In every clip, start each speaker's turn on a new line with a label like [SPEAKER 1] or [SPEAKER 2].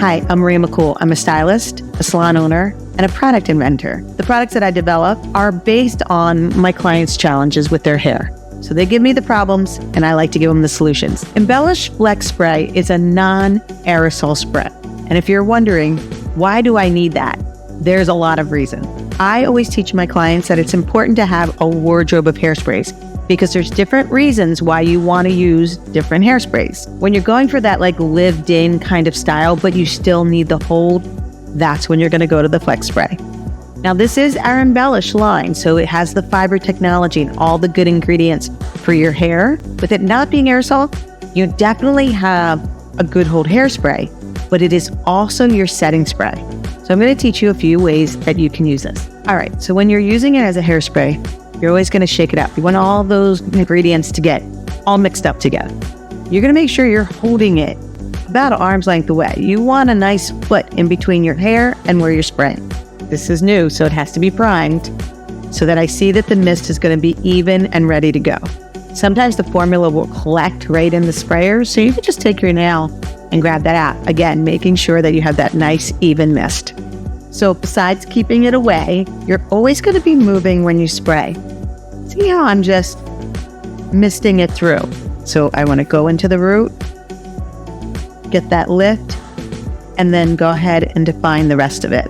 [SPEAKER 1] Hi, I'm Maria McCool. I'm a stylist, a salon owner, and a product inventor. The products that I develop are based on my clients' challenges with their hair. So they give me the problems, and I like to give them the solutions. Embellish Flex Spray is a non-aerosol spray. And if you're wondering, why do I need that? There's a lot of reasons. I always teach my clients that it's important to have a wardrobe of hairsprays because there's different reasons why you want to use different hairsprays. When you're going for that lived-in kind of style, but you still need the hold, that's when you're going to go to the Flex Spray. Now, this is our Embellish line, so it has the fiber technology and all the good ingredients for your hair. With it not being aerosol, you definitely have a good hold hairspray, but it is also your setting spray. So I'm going to teach you a few ways that you can use this. All right, so when you're using it as a hairspray, you're always going to shake it up. You want all those ingredients to get all mixed up together. You're going to make sure you're holding it about arm's length away. You want a nice foot in between your hair and where you're spraying. This is new, so it has to be primed so that I see that the mist is going to be even and ready to go. Sometimes the formula will collect right in the sprayer, so you can just take your nail and grab that out. Again, making sure that you have that nice even mist. So besides keeping it away, you're always going to be moving when you spray. See how I'm just misting it through? So I want to go into the root, get that lift, and then go ahead and define the rest of it.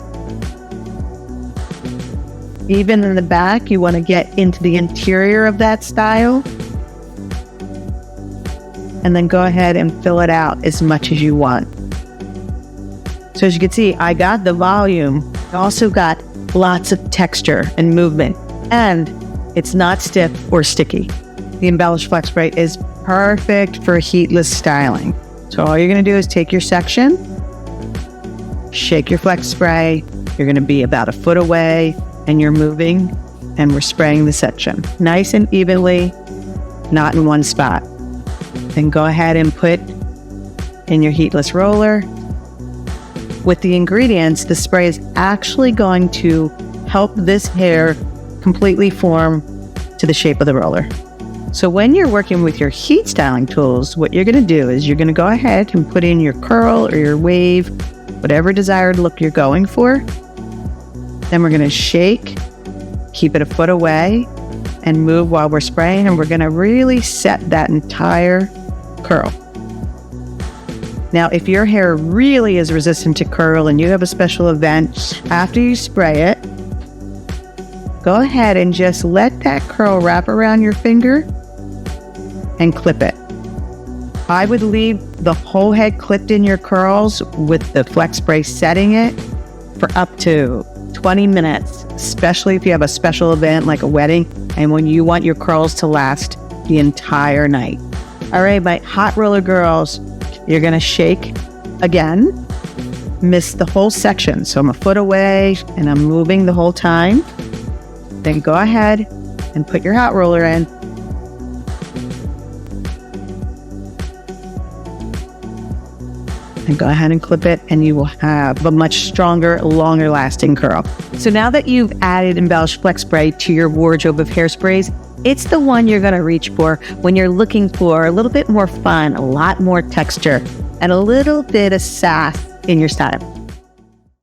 [SPEAKER 1] Even in the back, you want to get into the interior of that style, and then go ahead and fill it out as much as you want. So as you can see, I got the volume. I also got lots of texture and movement, and it's not stiff or sticky. The Embellish Flex Spray is perfect for heatless styling. So all you're going to do is take your section, shake your Flex Spray. You're going to be about a foot away, and you're moving, and we're spraying the section nice and evenly, not in one spot. Then go ahead and put in your heatless roller. With the ingredients, the spray is actually going to help this hair completely form to the shape of the roller. So when you're working with your heat styling tools, what you're going to do is you're going to go ahead and put in your curl or your wave, whatever desired look you're going for. Then we're going to shake, keep it a foot away, and move while we're spraying, and we're going to really set that entire curl. Now, if your hair really is resistant to curl and you have a special event, after you spray it, go ahead and just let that curl wrap around your finger and clip it. I would leave the whole head clipped in your curls with the Flex Spray setting it for up to 20 minutes, especially if you have a special event like a wedding and when you want your curls to last the entire night. All right, my hot roller girls, you're going to shake again, miss the whole section. So I'm a foot away and I'm moving the whole time. Then go ahead and put your hot roller in. And go ahead and clip it, and you will have a much stronger, longer lasting curl. So now that you've added Embellish Flex Spray to your wardrobe of hairsprays, it's the one you're going to reach for when you're looking for a little bit more fun, a lot more texture, and a little bit of sass in your style.